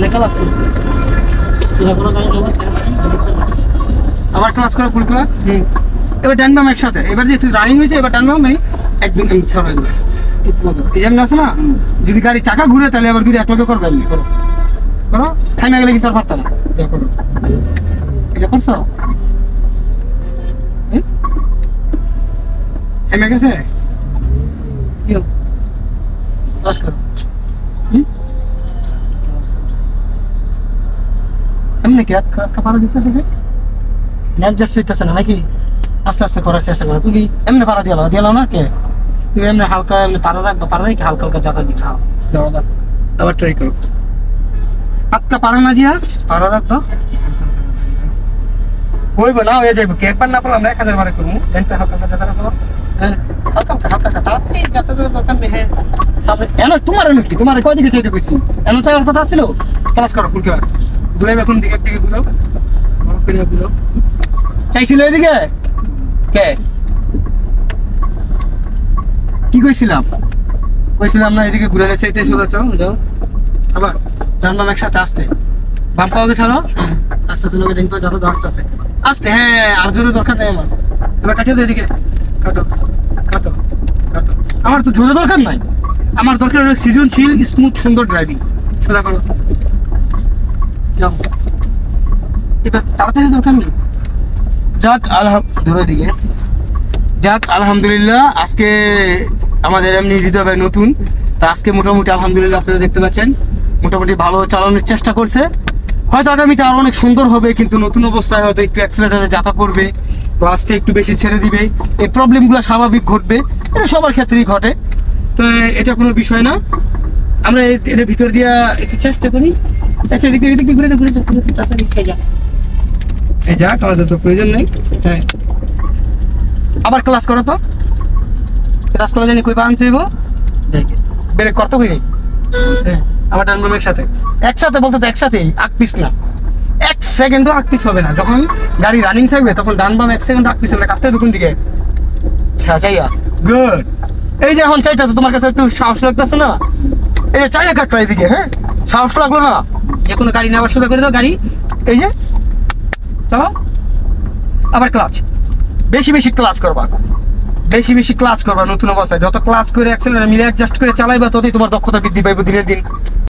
অনেক ক্লাস চলছে। আবার ক্লাস করা ফুল ক্লাস। এবার ডান বাম একসাথে। এবার যে রানিং হয়েছে এবার ডান বাম মানে একদম ছড়াই দেবে। এই যেমন আছে না, যদি গাড়ি চাকা ঘুরে তাহলে আবার দূরে এক লগে করবে। এমনি করো করো, থাইমা গেলে কিন্তু আর পারতা না। করো, এটা করছো? থাইমা গেছে? ক্লাস করো। এমনি কি পাড়া দিতেছে অ্যাডজাস্ট হইতেছে না নাকি? আস্তে আস্তে করার চেষ্টা করো। তুমি এমনি পাড়া দিয়ালো না কে? তুমি এমনি হালকা এমনি পাড়া রাখবা, পাড়া রেখে হালকা হালকা জাতা দিয়ে খাও। দাও আবার ট্রাই করো। হাতটা পাড়া না দিয়া পাড়া রাখবা, হইব না হয়ে যাইব। কি একবার না পারলাম না 1000 বারে করবো। হালকা হালকা জাতা রাখো। হ্যাঁ হালকা হালকা জাতা এই জাতা দরকার নেই। হ্যাঁ এনো তোমার এনো কি তোমার কয়দিকে চাইতে কইছি? এনো চাইবার কথা ছিল। ক্লাস করো ফুল ক্লাস। ঘুরাইব এখন দিকে দিকে ঘুরাও, বড় করে ঘুরাও। চাইছিল এদিকে কে? কি কইছিলাম? কইছিলাম না এদিকে ঘুরালে চাইতে সোজা চাও যাও। আবার ডান বাম একসাথে আস্তে। বাম পাওকে ছাড়ো, আস্তে আস্তে লোকে ডান পা যত আস্তে আস্তে আস্তে। হ্যাঁ আর জোরে দরকার নেই আমার। এবার কাটিয়ে দাও এদিকে, কাটো কাটো কাটো। আমার তো জোরে দরকার নাই, আমার দরকার হলো সৃজনশীল স্মুথ সুন্দর ড্রাইভিং। সোজা করো যাও। এবার তাড়াতাড়ি দরকার নেই। যাক ধরো দিকে। যাক আলহামদুলিল্লাহ, আজকে আমাদের এমনি হৃদয় ভাই নতুন, তা আজকে মোটামুটি আলহামদুলিল্লাহ আপনারা দেখতে পাচ্ছেন মোটামুটি ভালো চালানোর চেষ্টা করছে। হয়তো আগামীতে আরো অনেক সুন্দর হবে, কিন্তু নতুন অবস্থায় হয়তো একটু অ্যাক্সিলারেটরে যাতা পড়বে, ক্লাসটা একটু বেশি ছেড়ে দিবে, এই প্রবলেমগুলো স্বাভাবিক ঘটবে, এটা সবার ক্ষেত্রেই ঘটে। তো এটা কোনো বিষয় না, আমরা এটা ভিতর দিয়া একটু চেষ্টা করি। আচ্ছা এদিকে এদিকে ঘুরে ঘুরে তাড়াতাড়ি খেয়ে যা। এই যাক আমাদের তো প্রয়োজন নেই। হ্যাঁ আবার ক্লাস করো তো। ক্লাস করে জানি কই আনতে হইব, ব্রেক করতে কই নেই। আবার ডান বাম একসাথে একসাথে বলতে তো একসাথেই, আগ পিস না। 1 সেকেন্ডও আগ পিস হবে না। যখন গাড়ি রানিং থাকবে তখন ডান বাম 1 সেকেন্ড আগ পিস হবে না। কাটতে কোন দিকে চাইয়া। গুড। এই যে এখন চাইতেছো, তোমার কাছে একটু সাহস লাগতেছে না? এই যে চাইয়া কাটলো এদিকে। হ্যাঁ সাহস লাগলো না? যে কোনো গাড়ি নেওয়ার সোজা করে দাও গাড়ি। এই যে চালাও। আবার ক্লাচ, বেশি বেশি ক্লাচ করবা, বেশি বেশি ক্লাচ করবা। নতুন অবস্থায় যত ক্লাচ করে অ্যাক্সিলারেটর মিলে অ্যাডজাস্ট করে চালাইবা ততই তোমার দক্ষতা বৃদ্ধি পাইবে দিনের দিন।